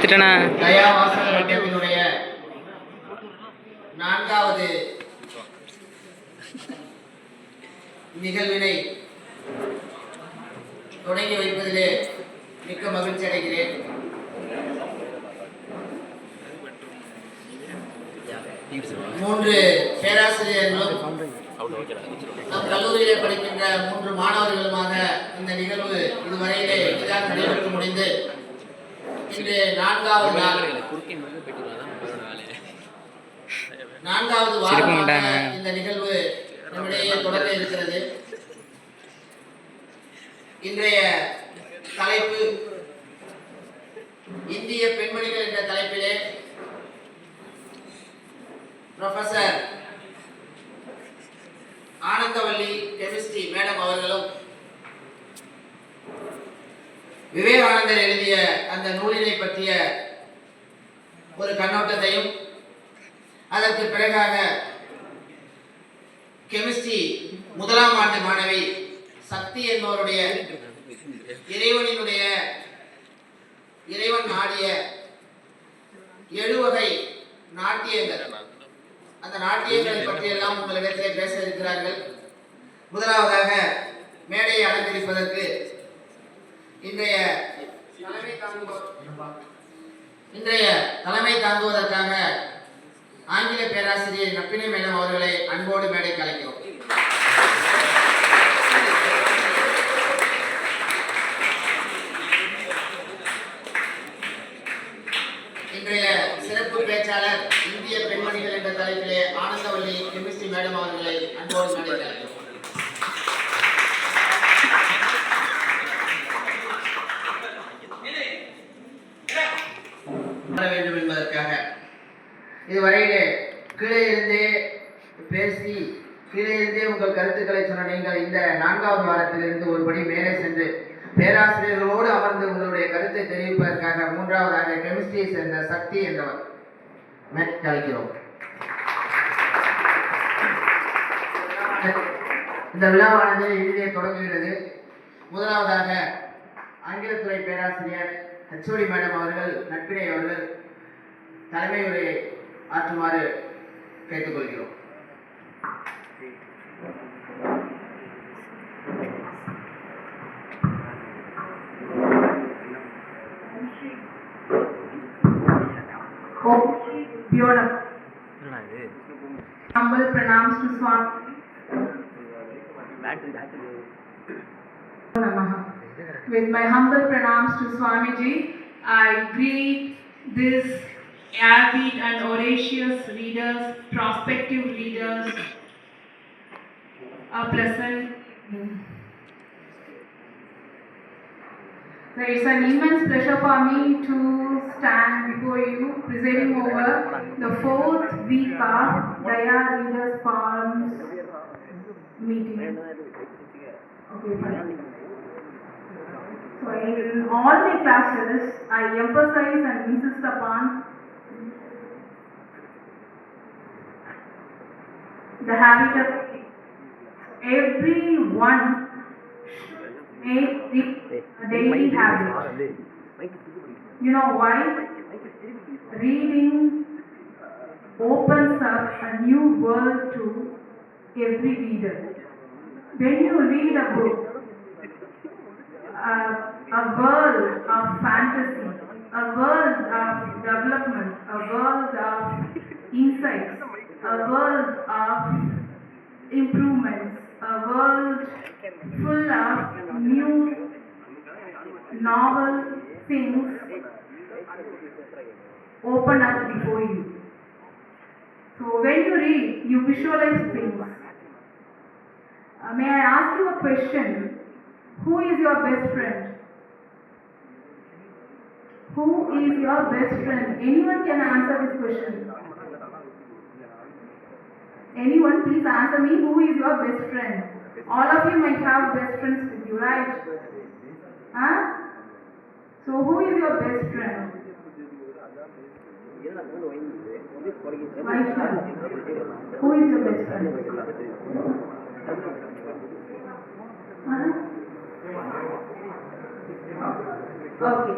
எடுத்துட்டேனா தயாவாசக மன்றத்தினுடைய 4வது நிகழ்வினை தொடங்கி வைப்பதிலே மிக்க மகிழ்ச்சி அடைகிறேன். மூன்று பேராசிரியர்களும் நம் கல்லூரியில் படிக்கின்ற 3 மாணவர்களுமாக இந்த நிகழ்வு இதுவரையிலே இதாக நடைபெற்று முடிந்து இன்று 4வது நாள் 4வது வாரமாக இந்த நிகழ்வு நம்மிடையே தொடங்க இருக்கிறது. இன்றைய தலைப்பு இந்திய பெண்மணிகள் என்ற தலைப்பிலே ப்ரொஃபசர் ஆனந்தவல்லி கெமிஸ்ட்ரி மேடம் அவர்களும் விவேகானந்தர் எழுதிய அந்த நூலினை பற்றிய ஒரு கண்ணோட்டத்தையும் அதற்கு பிறகாக கெமிஸ்ட்ரி 1ஆம் ஆண்டு மாணவி சக்தி என்பவருடைய இறைவன் ஆடிய 7 வகை நாட்டியங்கள், அந்த நாட்டியங்களை பற்றியெல்லாம் உங்களிடத்திலே பேச இருக்கிறார்கள். முதலாவதாக மேடையை அலங்கரிப்பதற்கு இன்றைய தலைமை தாங்குவதற்காக ஆங்கில பேராசிரியர் நப்பினை மேடம் அவர்களை அன்போடு மேடைக்கு அழைக்கிறோம். இன்றைய சிறப்பு பேச்சாளர் இந்திய பெண்மணிகள் என்ற தலைப்பிலே ஆனந்தவல்லி கெமிஸ்ட்ரி மேடம் அவர்களை அன்போடு மேடைக்கு அழைக்கிறோம். வேண்டும் என்பதற்காக இதுவரையிலே கீழே இருந்தே பேசி கீழே இருந்தே உங்கள் கருத்துக்களை சொன்ன நீங்கள் இந்த 4வது வாரத்திலிருந்து ஒருபடி மேலே சென்று பேராசிரியர்களோடு அமர்ந்து உங்களுடைய கருத்தை தெரிவிப்பதற்காக 3வதாக கெமிஸ்ட்ரியை சேர்ந்த சக்தி என்றவர் மேடைக்கு அழைக்கிறோம். இந்த விழாவானது இறுதியை தொடங்குகிறது. முதலாவதாக ஆங்கிலத்துறை பேராசிரியர் HOD மேடம் அவர்கள் நட்பினை அவர்கள் தலைமை உரையை ஆற்றுமாறு கேட்டுக்கொள்கிறோம். Humble pranams to Swami. With my humble pranams to Swamiji, I greet this avid and audacious readers, prospective readers, a pleasant. So it's an immense pleasure for me to stand before you, presiding over the 4th week of Daya Readers Forums meeting. Okay, fine. So in all my classes, I emphasize and insist upon the habit of everyone make it a daily habit. You know why? Reading opens up a new world to every reader. When you read a book, a world of fantasy, a world of development, a world of insights, a world of improvements, a world full of new novel things open up before you. So when you read, you visualize things. May I ask you a question? Who is your best friend? Who is your best friend? Anyone can answer this question. Anyone, please answer me. Who is your best friend? All of you might have best friends with you, right? Huh? So who is your best friend? My friend. Who is your best friend? Huh? Okay.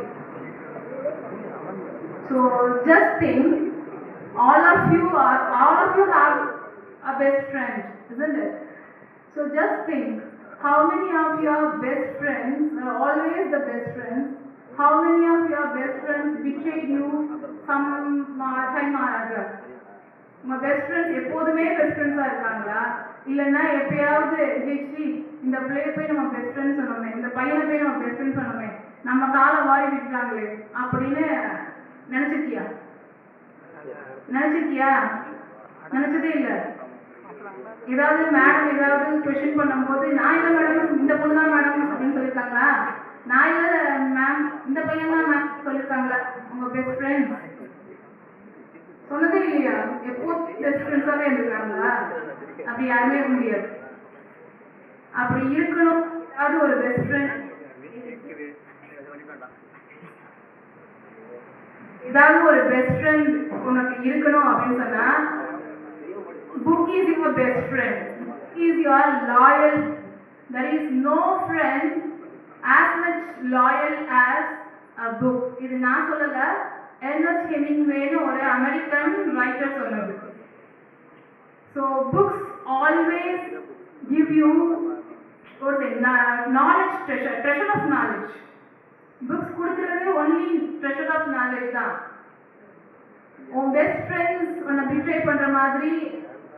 So just think, all of you have a best friend, isn't it? So just think, how many of your best friends are always the best friends? How many of your best friends betrayed you some time or other? உங்க best friends எப்போதுமே best ஃப்ரெண்ட்ஸா இருக்காங்களா, இல்லைன்னா எப்பயாவது HD இந்த பிள்ளைய போய் நம்ம பெஸ்ட் ஃப்ரெண்ட் சொன்னோமே, இந்த பையனை போய் நம்ம பெஸ்ட் ஃப்ரெண்ட் சொன்னோமே, நம்ம காலை வாரி விட்டுட்டாங்களே அப்படின்னு நினைச்சிருக்கியா? நினைச்சதே இல்லை. ஏதாவது மேடம் ஏதாவது கொஸ்டின் பண்ணும்போது நான் இல்லை மேடம் இந்த பொண்ணு தான் மேடம் அப்படின்னு சொல்லியிருக்காங்களா? நான் இல்லை மேம் இந்த பையன் தான் மேம் சொல்லியிருக்காங்களா? உங்க பெஸ்ட் ஃப்ரெண்ட்ஸ் சொன்னதே இல்லையா? எப்போ பெஸ்ட் ஃப்ரெண்ட்ஸாவே இருந்திருக்காங்களா? அப்படி யாருமே இருக்க முடியாது. அப்படி இருக்கணும். அது ஒரு பெஸ்ட் ஃப்ரெண்ட், ஏதாவது ஒரு பெஸ்ட் ஃப்ரெண்ட் உனக்கு இருக்கணும் அப்படின்னு சொன்னா, book is your best friend. Book is your loyal. There is no friend as much loyal as a book. இது நான் சொல்லல, எர்னஸ்ட் ஹெமிங்வேன்னு ஒரு அமெரிக்கன் ரைட்டர் சொன்னது. So books always give you knowledge, treasure of knowledge. Books கொடுக்கிறது only treasure of knowledge தான். உன் best friends உன்னை betray பண்ற மாதிரி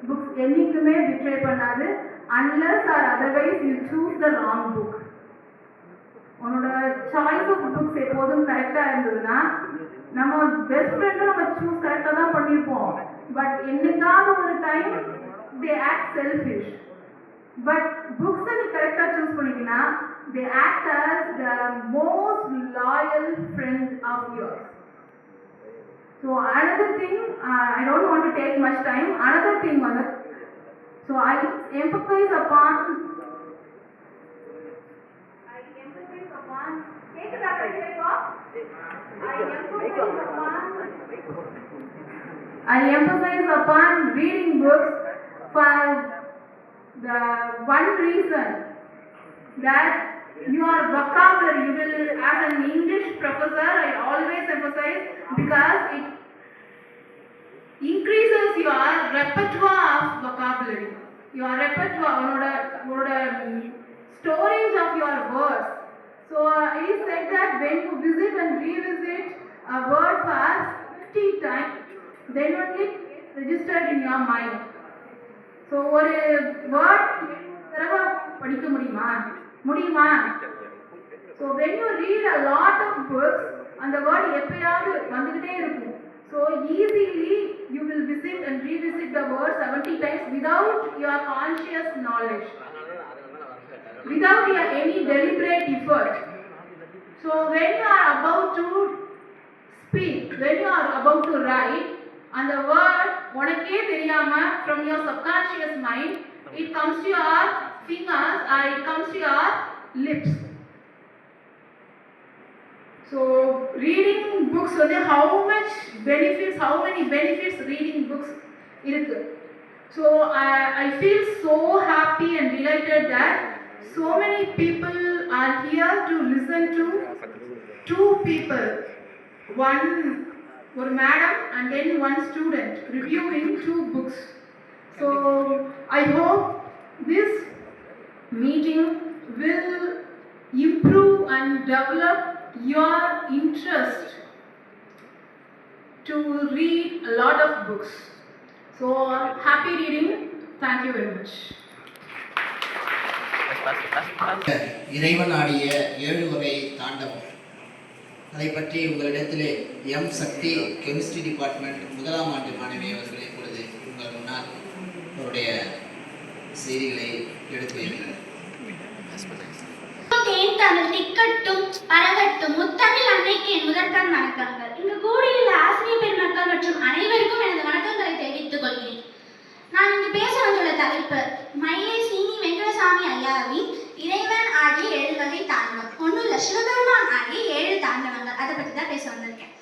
புக்ஸ் என்னைக்குமே பிட்ரே பண்ணாது, unless or otherwise you choose the wrong book. உன்னோட சாய்ஸ் ஆஃப் புக்ஸ் எப்போதும் கரெக்டா இருந்ததுன்னா, நம்ம பெஸ்ட் ஃப்ரெண்டும் நம்ம சூஸ் கரெக்டாக தான் பண்ணியிருப்போம். பட் என்னைக்காவது ஒரு time they act selfish. But புக்ஸை நீ கரெக்டாக சூஸ் பண்ணிக்கினா, they act as the most loyal friend of yours. So another thing, I don't want to take much time. Another thing was, so I emphasize upon I emphasize upon reading books for the one reason that your vocabulary, you will, as an English professor, I always emphasize, because it increases your repertoire of vocabulary, your repertoire, storage of your words. So it is said that when you visit and revisit a word for 50 times, then only it's registered in your mind. So ஒரு word தடவை படிக்க முடியுமா? So when you read a lot of books, அந்த word எப்பயாவது வந்துகிட்டே இருக்கும். So easily you will visit and revisit the word 70 times without your conscious knowledge, without your any deliberate effort. So when you are about to speak, when you are about to write, and the word உனக்கே தெரியாம from your subconscious mind, it comes to your fingers or it comes to your lips. So reading books வந்து how many benefits reading books இருக்கு. So I feel so happy and delighted that so many people are here to listen to two people, one madam and then one student reviewing two books. So I hope this meeting will improve and develop your interest to read a lot of books. So happy reading. Thank you very much. இறைவன் ஆடிய 7 வகை தாண்டவம், அதை பற்றி உங்களிடத்திலே M சக்தி chemistry department 1ஆம் ஆண்டு மாணவி அவர்கள் இப்பொழுது உங்கள் முன்னால் அவருடைய செய்திகளை எடுத்து வைக்கிறார். தேன் தமிழ் திக்கட்டும் பரவட்டும் முத்தமிழ் அன்னைக்கு என் முதற்கண் வணக்கங்கள். இங்கு கூடியுள்ள ஆசிரியர் பெருமக்கள் மற்றும் அனைவருக்கும் எனது வணக்கங்களை தெரிவித்துக் கொள்கிறேன். நான் இங்கு பேச வந்துள்ள தலைப்பு மயிலை சீனி வெங்கடசாமி ஐயாவின் இறைவன் ஆடிய 7 வகை தாண்டவம். ஒன்றும் இல்லை, சிவபெருமான் ஆடிய 7 தாண்டவங்கள், அதை பற்றி தான் பேச வந்திருக்கேன்.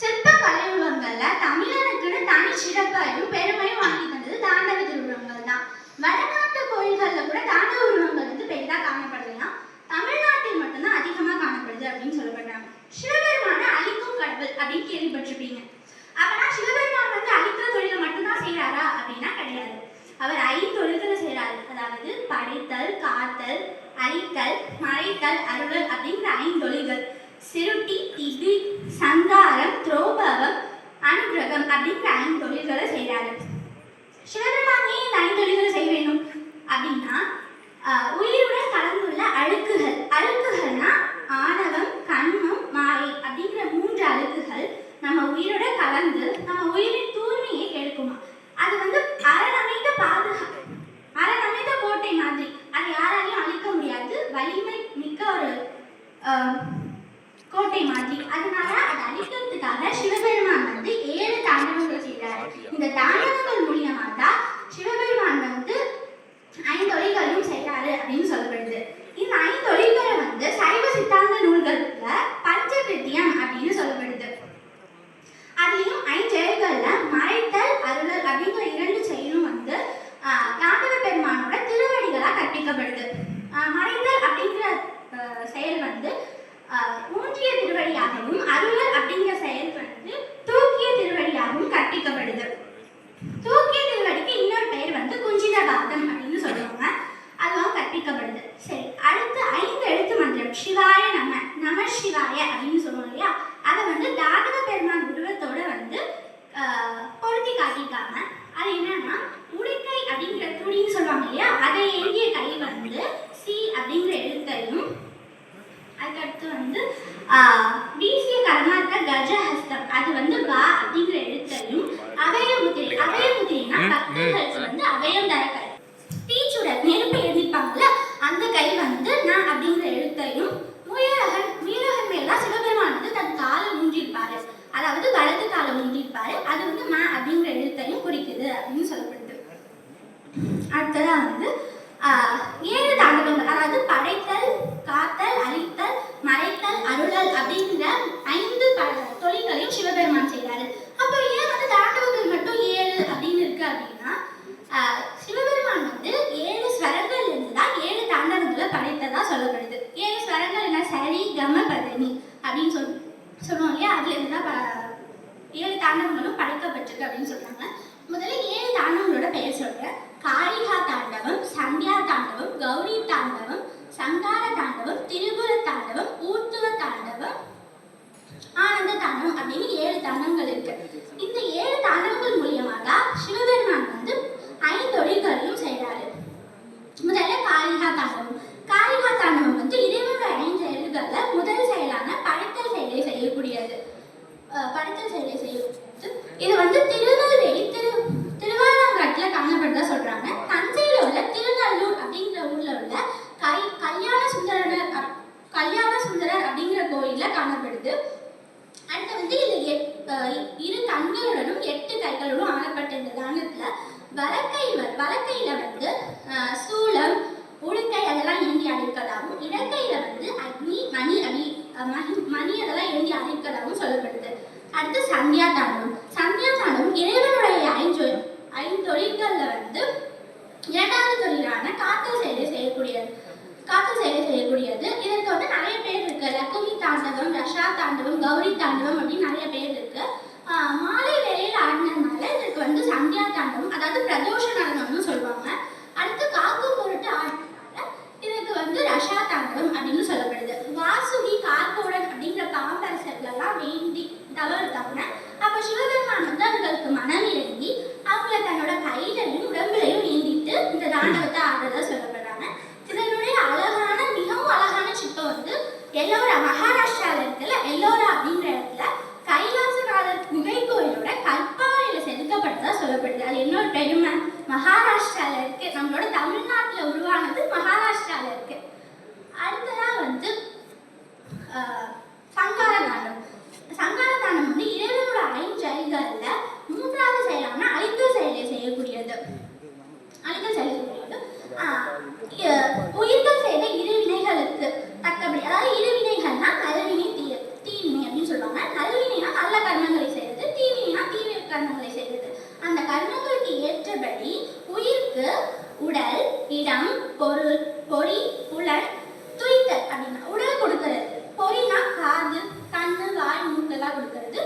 சிற்ப கலை உருவங்கள்ல தமிழனுக்குன்னு தனி சிறப்பையும் பெருமையும் வாங்கி தந்தது தாண்டவ திருவுருவங்கள் தான். வடநாட்டு கோயில்கள்ல கூட தாண்டவ உருவங்கள் வந்து பெரிதா காணப்படலாம், தமிழ்நாட்டில் மட்டும்தான் அதிகமா காணப்படுது அப்படின்னு சொல்லப்படுறாங்க. சிவபெருமான அழிக்கும் கடவுள் அப்படின்னு கேள்விப்பட்டிருப்பீங்க. அப்பனா சிவபெருமான் வந்து அழிக்கிற தொழிலை மட்டும்தான் செய்யறாரா அப்படின்னா கிடையாது. அவர் 5 தொழில்களை செய்யறாரு. அதாவது படைத்தல், காத்தல், அழித்தல், மறைத்தல், அருளல் அப்படிங்கிற 5 தொழில்கள். சிருட்டி, திதி, சந்தாரம், துரோபவம், அனுகிரகம் அப்படிங்கிற 5 தொழில்களை செய்யறாரு. சிவபெருமான் ஏன் இந்த 5 தொழில்களை செய்ய வேணும் அப்படின்னா உயிருடன் கலந்துள்ள அழுக்குகள்னா ஆணவம், கண்மம், மாயை அப்படிங்கிற 3 அழுக்குகள் நம்ம உயிரோட கலந்து நம்ம உயிரின் தூய்மையை கெடுக்குமா. அது வந்து அரணமைத்த கோட்டை மாதிரி, அதை யாராலையும் அழிக்க முடியாது. வலிமை மிக்க ஒரு கோட்டை மாதிரி. அதனால அதை அழிக்கிறதுக்காக சிவபெருமான் வந்து 7 தாண்டவங்கள் செய்கிறார். இந்த தாண்டவங்கள் மூலியமா தான் சிவபெருமான் வந்து 5 தொழில்களையும் செய்யறாரு அப்படின்னு சொல்லப்படுது. இந்த 5 தொழில்களை வந்து சைவ சித்தாந்த நூல்கள்ல பஞ்சகிருத்தியம் அப்படின்னு சொல்லப்படுது. அதுலயும் 5 செயல்கள்ல மறைத்தல், அருளல் அப்படிங்கிற 2 செயலும் வந்து தாண்டவ பெருமானோட திருவடிகளா கற்பிக்கப்படுது. மறைத்தல் அப்படிங்கிற செயல் வந்து ஊன்றிய திருவடியாகவும், அருளல் அப்படிங்கிற செயல் வந்து தூக்கிய திருவடியாகவும் கற்பிக்கப்படுது. தூக்கிய திருவடிக்கு இன்னொரு பெயர் வந்து குஞ்சிதபாதம் அப்படின்னு சொல்லுவாங்க. அதுவும் கற்பிக்கப்படுது. சரி, அடுத்து 5 எழுத்து மந்திரம் சிவாய நம சிவாய அப்படின்னு சொல்லுவோம் இல்லையா, அதை வந்து தாண்டவ பெருமான் உருவத்தோட வந்து பொருத்தி காட்டியிருக்காங்க. அது என்னன்னா உடுக்கை அப்படிங்கிற துணின்னு சொல்லுவாங்க இல்லையா, அதை ஏந்திய கை வந்து சி அப்படிங்கிற எழுத்தையும், அதுக்கடுத்து வந்து வீசிய கர்மார்த்த கஜஹஸ்தம் அது வந்து வா அப்படிங்கிற எழுத்தையும், அபயமுத்திரைனா பக்தர்களுக்கு வந்து அபயம் தர கை, தீச்சுடர் நெருப்பு எழுதிப்பாங்கல்ல அந்த கை வந்து நான் அப்படிங்கிற எழுத்தையும், முயலகன் மேலாம் சிவபெருமான் வந்து தன் காலை ஊன்றிருப்பாரு, அதாவது வலது காலை ஊன்றிருப்பாரு. அது வந்து ம அப்படிங்கிற எழுத்தையும் குறிக்குது அப்படின்னு சொல்லப்படுது. அடுத்ததா வந்து 7 தாண்டவங்கள், அதாவது படைத்தல், காத்தல், அழித்தல், மறைத்தல், அருளல் அப்படிங்கிற 5 தொழில்களையும் சிவபெருமான் செய்யறாரு. அப்ப ஏன் வந்து தாண்டவங்கள் மட்டும் 7 அப்படின்னு இருக்கு அப்படின்னா சிவபெருமான் வந்து 7 ஸ்வரங்கள்ல இருந்து தான் 7 தாண்டவங்களை படைத்ததா சொல்லப்படுது. 7 ஸ்வரங்கள் என்ன, சரி கம பதனி அப்படின்னு சொல்லுவோம் இல்லையா, அதுல இருந்து தான் 7 தாண்டவங்களும் படைக்கப்பட்டிருக்கு அப்படின்னு சொல்றாங்க. முதல்ல 7 தாண்டவங்களோட பெயர் சொல்றேன். காளிகா தாண்டவம், சந்தியா தாண்டவம், கௌரி தாண்டவம், சங்கார தாண்டவம், திரிபுர தாண்டவம், ஊர்த்துவ தாண்டவம், ஆனந்த தாண்டவம் அப்படின்னு 7 தாண்டவங்கள் இருக்கு. இந்த 7 தாண்டவங்கள் மூலியமா தான் சிவபெருமான் வந்து 5 தொழில்களையும் செய்யறாரு. முதல்ல காளிகா தாண்டவம். காளிகா தாண்டவம் வந்து இறைவனோட 5 செயல்கள்ல முதல் செயலான படைத்தல் செயலை செய்யக்கூடியது. இது வந்து திருநெல்வேலி திருவாலங்காட்டுல காணப்படுறதா சொல்றாங்க. தஞ்சையில உள்ள திருநல்லூர் அப்படிங்கிற ஊர்ல உள்ள கல்யாண சுந்தரர் அப்படிங்கிற கோயில்ல காணப்படுது. அடுத்து வந்து இது 2 கண்களுடனும் 8 கைகளுடன் ஆனப்பட்ட இந்த தானத்துல வலக்கையில வந்து சூலம், உடுக்கை அதெல்லாம் ஏந்தி அழைப்பதாகவும், இடக்கையில வந்து அக்னி, மணி அதெல்லாம் ஏந்தி அழைப்பதாகவும் சொல்லப்படுது. அடுத்து சந்தியா தாண்டவம். சந்தியா தாண்டவம் இறைவனுடைய 5 தொழில்கள்ல வந்து 2வது தொழிலான காத்தல் செயலை செய்யக்கூடியது. இதற்கு வந்து நிறைய பேர் இருக்கு. லக்குமி தாண்டவம், ரஷா தாண்டவம், கௌரி தாண்டவம் அப்படின்னு நிறைய பேர் இருக்கு. மாலை வேளையில் ஆடினதுனால இதற்கு வந்து சந்தியா தாண்டவம், அதாவது பிரதோஷ நடனம்னு சொல்லுவாங்க. அடுத்து காக்கும் பொருட்டு ஆடினால இதுக்கு வந்து ரஷா தாண்டவம் அப்படின்னு சொல்லப்படுது. வாசுகி கார்கோடன் அப்படிங்கிற பாம்பரசர்களெல்லாம் வேண்டி தவறுத்தாங்க. அப்ப சிவபெருமான் வந்து அவர்களுக்கு மனம் இறங்கி அவங்கள தன்னோட கையிலையும் உடம்புலையும் ஏந்திட்டு இந்த தாண்டவத்தை ஆடுறதா சொல்லப்படுறாங்க. இதனுடைய மிகவும் அழகான சிற்பம் வந்து எல்லோரா, மகாராஷ்டிரால இருக்குல்ல, எல்லோரா அப்படிங்கிற இடத்துல கைலாசநாதர் குகை கோயிலோட கற்பாறையில செதுக்கப்பட்டதா சொல்லப்படுது. அது என்னோட பெருமை, மகாராஷ்டிரால இருக்கு. நம்மளோட தமிழ்நாட்டுல உருவானது மகாராஷ்டிரால இருக்கு. அடுத்ததா வந்து சங்கார தாண்டவம். சங்கார தாண்டவம் வந்து இறைவனோட 5 செயல்கள்ல 3வது செயலான அழித்தல் செயலை செய்யக்கூடியது. உயிர்கள் செய்த 2 வினைகளுக்கு தக்கபடி, அதாவது 2 வினைகள்னா நல்வினை, தீவினை அப்படின்னு சொல்லுவாங்க. நல்வினைனா நல்ல கர்மங்களை செய்யறது, தீவினைனா தீவிர கர்மங்களை செய்யறது. அந்த கர்மங்களுக்கு ஏற்றபடி உயிருக்கு உடல், இடம், பொருள், பொறி, புலன், துய்த்தல் அப்படின்னா உடல் கொடுக்கிறது. பொறினா காது, கண்ணு, வாய், மூக்கெல்லாம் கொடுக்கிறது.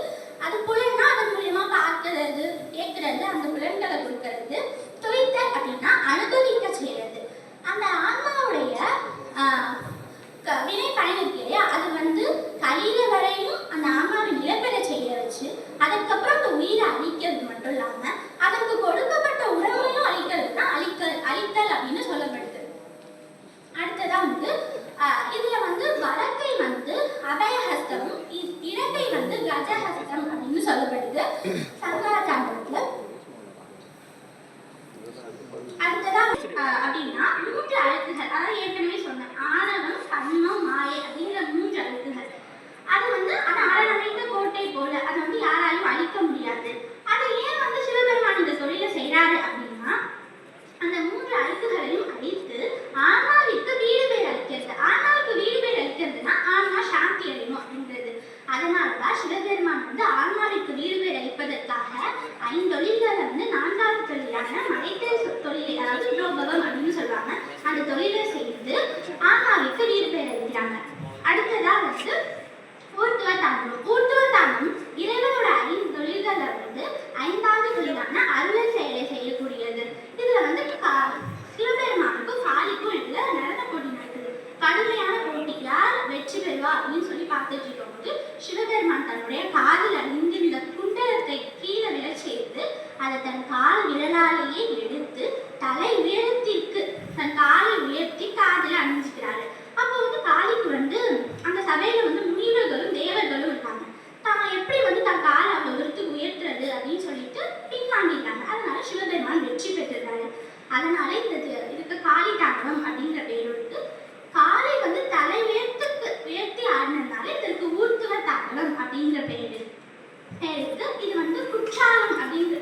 சங்கரா தாண்டவத்துல அடுத்ததான் அப்படின்னா 3 அழுக்குகள், அதாவது ஏற்கனவே சொன்னேன் ஆணவம், கண்மம், மாயை அப்படிங்கிற 3 அழுக்குகள். அது அது அரணமைந்த கோட்டை போல அதை யாராலும் அழிக்க முடியாது. அதை ஏன் சிவபெருமான் இந்த தொழிலை செய்யறாரு அப்படின்னா, அந்த 3 அழுக்குகளையும் அழித்து ஆன்மாவிற்கு வீடு பேர் அளிக்கிறது. ஆன்மாவுக்கு வீடு பேர் அளிக்கிறதுனா ஆன்மா சாந்தி அடையும் அப்படின்றது. அதனாலதான் சிவபெருமான் ஆன்மாவிற்கு வீடு பேர் அளிப்பதற்காக 5 தொழில்களை 4வது தொழிலான மறைத்தல் தொழில், அதாவது துரோபகம் அப்படின்னு சொல்லுவாங்க, அந்த தொழிலை செய்து ஆன்மாவிற்கு வீடு பேர் அளிக்கிறாங்க. அடுத்ததா ஊர்த்துவ தாண்டவம். ஊர்த்துவ தாண்டவம் இறைவனோட 5 தொழில்களை 5வது தொழிலான அருள் செயலை செய்யக்கூடியது. இதுல சிவபெருமானுக்கும் காளிக்கும் இடத்துல நடன போட்டி நடக்குது. கடுமையான போட்டி, யார் வெற்றி பெறுவா அப்படின்னு சொல்லி பார்த்துட்டு இருக்கும்போது சிவபெருமான் தன்னுடைய காதில் அணிந்திருந்த குண்டலத்தை கீழே விழ செய்து அதை தன் கால் விரலாலேயே எடுத்து தலை உயரத்திற்கு தன் காலை உயர்த்தி காதில் அணிஞ்சுக்கிறாரு. அப்போ காளிக்கு அந்த சபையில முனிவர்களும் தேவர்களும் இருக்காங்க. தாம எப்படி தன் காலை அவ்வளவு தூரத்துக்கு உயர்த்துறது அப்படின்னு சொல்லிட்டு பின்வாங்கிட்டாங்க. அதனால சிவபெருமான் வெற்றி பெற்றிருக்காரு. அதனால இதுக்கு காளி தாண்டவம் அப்படிங்கிற பேர் இருக்கு. காளை தலை உயர்த்தி ஆடினதுனால இதற்கு ஊர்த்துவ தாண்டவம் அப்படிங்கிற பேர் இருக்கு. இது குற்றாலம் அப்படிங்கிற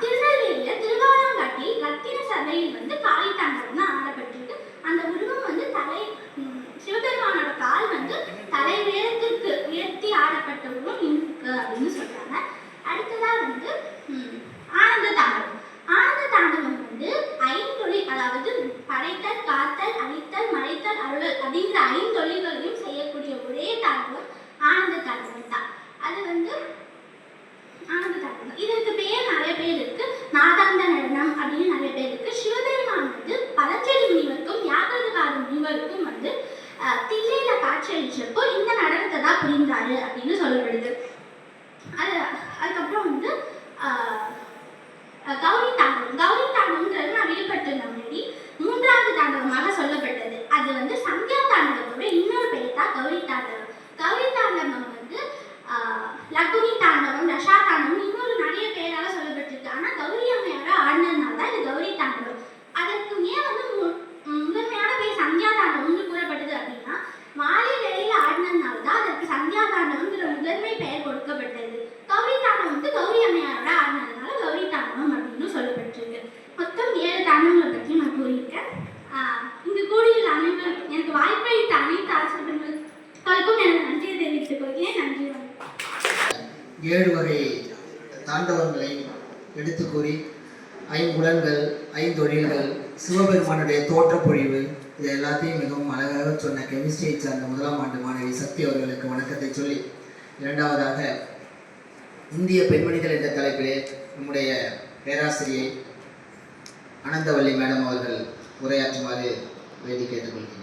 திருநெல்வேலியில திருவாலங்காட்டி ரத்தின சபையில் காளி தாண்டவம் தான் ஆடப்பட்டிருக்கு. அந்த உருவம் தலை சிவபெருமானோட கால் தலை உயரத்திற்கு உயர்த்தி ஆடப்பட்ட உருவம் இருக்கு அப்படின்னு சொல்றாங்க. அடுத்ததா ஆனந்த தாண்டவம். ஆனந்த தாண்டவம் 5 தொழில், அதாவது படைத்தல், காத்தல், அழித்தல், மறைத்தல், அருளல் அப்படிங்கிற 5 தொழில்களையும் செய்யக்கூடிய ஒரே தாண்டவம் ஆனந்த தாண்டவம் தான். அது ஆனந்த தாண்டவம். இதற்கு பேர் நிறைய பேர் இருக்கு. நாதாந்த நடனம் அப்படின்னு நிறைய பேர் இருக்கு. சிவபெருமான் பதஞ்சலி முனிவருக்கும் யாகதகார முனிவருக்கும் தில்லையில காட்சி அளிச்சப்போ இந்த நடனத்தை தான் புரிந்தாரு அப்படின்னு சொல்லப்படுது. அதுக்கப்புறம் கௌரி தாண்டவம். கௌரி தாண்டவம்ன்றது நான் விடுபட்டிருந்த முன்னாடி 3வது தாண்டவமாக சொல்லப்பட்டது. அது சந்தியா தாண்டவத்தோட இன்னொரு பேர் தான் கௌரி தாண்டவம். கௌரி தாண்டவம் லகுனி தாண்டவம், தசா தாண்டவம் இன்னொரு நிறைய பேரால சொல்லப்பட்டிருக்கு. ஆனா கௌரி அம்மையார ஆடினதுனால தான் இது கௌரி தாண்டவம். அதற்கு ஏன் முதன்மையான பேர் சந்தியா தாண்டவம்னு கூறப்பட்டது அப்படின்னா, மாலை வேளையில ஆடினதுனால தான் அதற்கு சந்தியா தாண்டவம்ங்கிற முதன்மை பெயர் கொடுக்கப்பட்டது. கௌரி தாண்டவம் கௌரி அம்மையாரோட ஆடினதுனால கௌரி தாண்டவம் அப்படின்னு சொல்லப்பட்டிருக்கு. மொத்தம் 7 தாண்டவங்களை பற்றி நான் கூறியிருக்கேன். இங்கு கூடியுள்ள அனைவரும் எனக்கு வாய்ப்பளித்த அனைத்து ஆசிரியர்களுக்கும் எனக்கு நன்றியை தெரிவித்துக் கொள்கிறேன். நன்றி. 7 வகை தாண்டவங்களை எடுத்து கூறி 5 புலன்கள், 5 தொழில்கள், சிவபெருமானுடைய தோற்றப்பொழிவு, இது எல்லாத்தையும் மிகவும் அழகாக சொன்ன கெமிஸ்ட்ரியை சார்ந்த 1ஆம் ஆண்டு மாணவி சக்தி அவர்களுக்கு வணக்கத்தை சொல்லி, 2வதாக இந்திய பெண்மணிகள் என்ற தலைப்பிலே நம்முடைய பேராசிரியை அனந்தவல்லி மேடம் அவர்கள் உரையாற்றுமாறு வேண்டி கேட்டுக்கொள்கிறேன்.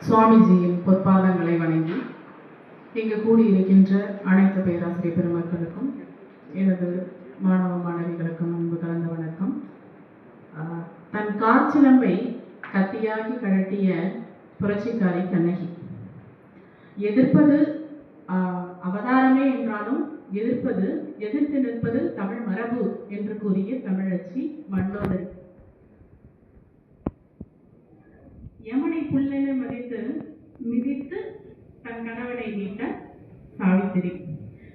சுவாமிஜியின் பொற்பாதங்களை வணங்கி இங்கு கூடியிருக்கின்ற அனைத்து பேராசிரியர் பெருமக்களுக்கும் எனது மாணவ மாணவிகளுக்கும் முன்பு கலந்த வணக்கம். தன் காற்சிலம்பை கத்தியாகி கழட்டிய புரட்சிக்காரி கண்ணகி. எதிர்ப்பது அவதாரமே என்றாலும் எதிர்த்து நிற்பது தமிழ் மரபு என்று கூறிய தமிழச்சி மண்டோதரி. யமனை புல்லென மதித்து மிதித்து தன் கணவனை மீட்ட சாவித்திரி.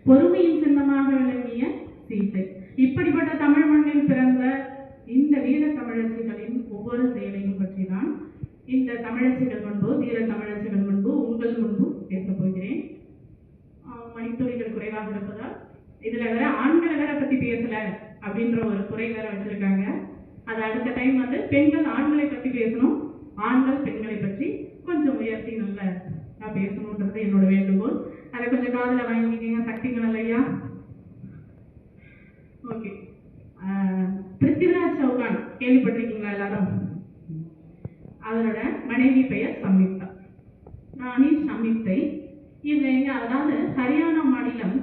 பொறுமையின் சின்னமாக விளங்கிய சீத்தை. இப்படிப்பட்ட தமிழ் மண்ணில் பிறந்த இந்த வீர தமிழச்சிகளின் ஒவ்வொரு செயலையும் பற்றி தான் இந்த தமிழச்சிகள் முன்பு, வீர தமிழச்சிகள் முன்பு, உங்கள் முன்பு பேசப் போகிறேன். மணித்துளிகள் குறைவாக இருப்பதால் இதுல வேற ஆண்களை வேற பத்தி பேசல அப்படின்ற ஒரு குறை வேற வச்சிருக்காங்க. அது அடுத்த டைம் பெண்கள் ஆண்களை பத்தி பேசணும், ஆண்கள் பெண்களை பற்றி கொஞ்சம் உயர்த்தி நல்லா பேசணுன்றது என்னோட வேண்டுகோள். அதை கொஞ்சம் காதுல வாங்கிக்கிங்க சக்திகள் ஐயா. ஓகே. பிருத்திவிராஜ் சௌகான் கேள்விப்பட்டிருக்கீங்களா எல்லாரும்? அவரோட மனைவி பெயர் சம்யுக்தா, ராணி சம்யுக்தை. இவங்க அதாவது ஹரியானா மாநிலம்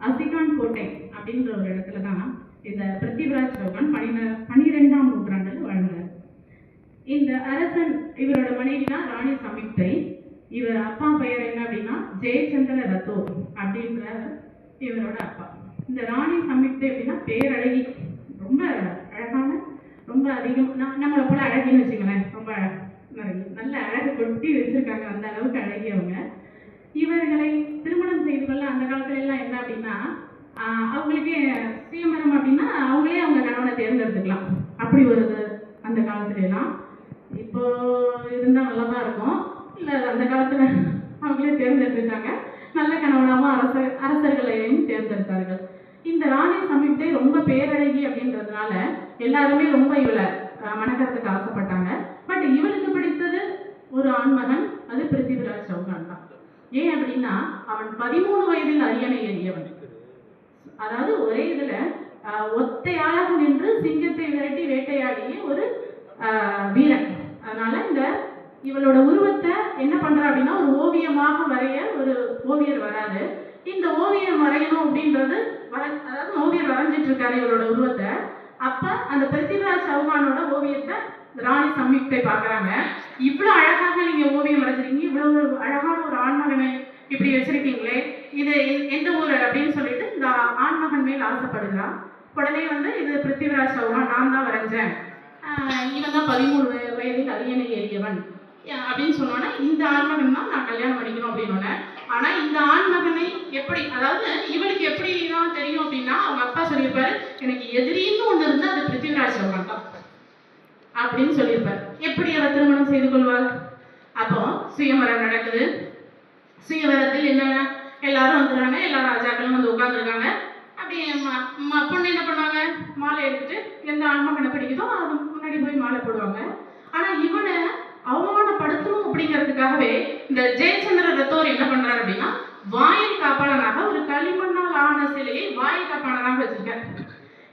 அசிகான் கோட்டை அப்படின்ற ஒரு இடத்துல தான் இந்த பிருத்திவிராஜ் சௌகான் 12ஆம் நூற்றாண்டில் வாழ்ந்தார். இந்த அரசன் இவரோட மனைவி தான் ராணி சம்யுக்தை. இவர் அப்பா பெயர் என்ன அப்படின்னா ஜெயச்சந்திர ரத்தோர் அப்படின்ற இவரோட அப்பா. இந்த ராணி சம்யுக்தை அப்படின்னா பேரழகி, ரொம்ப அழகான, ரொம்ப அதிகம் நம்மளை போல அழகின்னு வச்சுங்களேன், ரொம்ப நல்ல அழகு கொட்டி வச்சிருக்காங்க, அந்த அளவுக்கு அழகி அவங்க. இவர்களை திருமணம் செய்து கொள்ள அந்த காலத்துல எல்லாம் என்ன அப்படின்னா அவங்களுக்கே சுயமரம் அப்படின்னா அவங்களே அவங்க கணவனை தேர்ந்தெடுத்துக்கலாம், அப்படி ஒரு அந்த காலத்துல எல்லாம். இப்போ இருந்தால் நல்லா தான் இருக்கும், இல்லை அந்த காலத்துல அவங்களே தேர்ந்தெடுத்துட்டாங்க, நல்ல கணவனாகவும் அரசர்களையும் தேர்ந்தெடுத்தார்கள். இந்த ராணி சம்யுக்தை ரொம்ப பேரழகி அப்படின்றதுனால எல்லாருமே ரொம்ப இவளை மணக்கிறதுக்கு ஆசைப்பட்டாங்க. பட் இவளுக்கு பிடித்தது ஒரு ஆண்மகன், அது பிருத்திவிராஜ் சௌகான் தான். ஏன் அப்படின்னா அவன் 13 வயதில் அரியணை ஏறியவன். அதாவது ஒரே இதுல ஒத்தையாளாக நின்று சிங்கத்தை விரட்டி வேட்டையாடிய ஒரு வீரன். அதனால இந்த இவளோட உருவத்தை என்ன பண்றா அப்படின்னா ஒரு ஓவியமாக வரைய ஒரு ஓவியர் வராரு. இந்த ஓவியம் வரையணும் அப்படின்றது அதாவது ஓவியர் வரைஞ்சிட்டு இருக்காரு இவளோட உருவத்தை. அப்ப அந்த பிருத்திவிராஜ் சௌகானோட ஓவியத்தை ராணி சம்யுக்தை பாக்குறாங்க. இவ்வளவு அழகாக நீங்க ஓவியம் வரைஞ்சிருக்கீங்க, இவ்வளவு அழகான ஒரு ஆண்மகனை இப்படி வச்சிருக்கீங்களே, இது எந்த ஊர் அப்படின்னு சொல்லிட்டு இந்த ஆண்மகன் மேல் ஆசைப்படுகிறான். உடனே வந்து இது பிருத்திவிராஜ் சௌகான் நான் தான் வரைஞ்சேன், இவன் தான் 13 வயதில் அரியணை ஏறியவன் அப்படின்னு சொன்னோன்னா இந்த ஆண்மகன் தான் நான் கல்யாணம் பண்ணிக்கணும் அப்படின்னு. ஆனா இந்த ஆண்மகனை எப்படி, அதாவது இவளுக்கு எப்படி தான் தெரியும் அப்படின்னா அவங்க அப்பா சொல்லியிருப்பாரு, எனக்கு எதிரின்னு ஒண்ணு இருந்தா அது பிருத்திவிராஜ் சௌகான் தான் அப்படின்னு சொல்லியிருப்பாரு. எப்படி அவ திருமணம் செய்து கொள்வாள்? அப்போ சுயவரம் நடக்குது. சுயவரத்தில் என்ன, எல்லாரும் வந்துடுறாங்க, எல்லா ராஜாக்களும் வந்து உட்காந்துருக்காங்க. அப்படி பொண்ணு என்ன பண்ணுவாங்க, மாலை எடுத்துட்டு எந்த ஆண்மகனை பிடிக்குதோ அது முன்னாடி போய் மாலை போடுவாங்க. ஆனா இவனை அவமானப்படுத்தணும் அப்படிங்கிறதுக்காகவே இந்த ஜெயச்சந்திர ரத்தோர் என்ன பண்றாரு அப்படின்னா வாயில் காப்பாளனாக ஒரு களிமண்ணால் ஆன சிலையை வாயில் காப்பாளனாக வச்சிருக்காரு.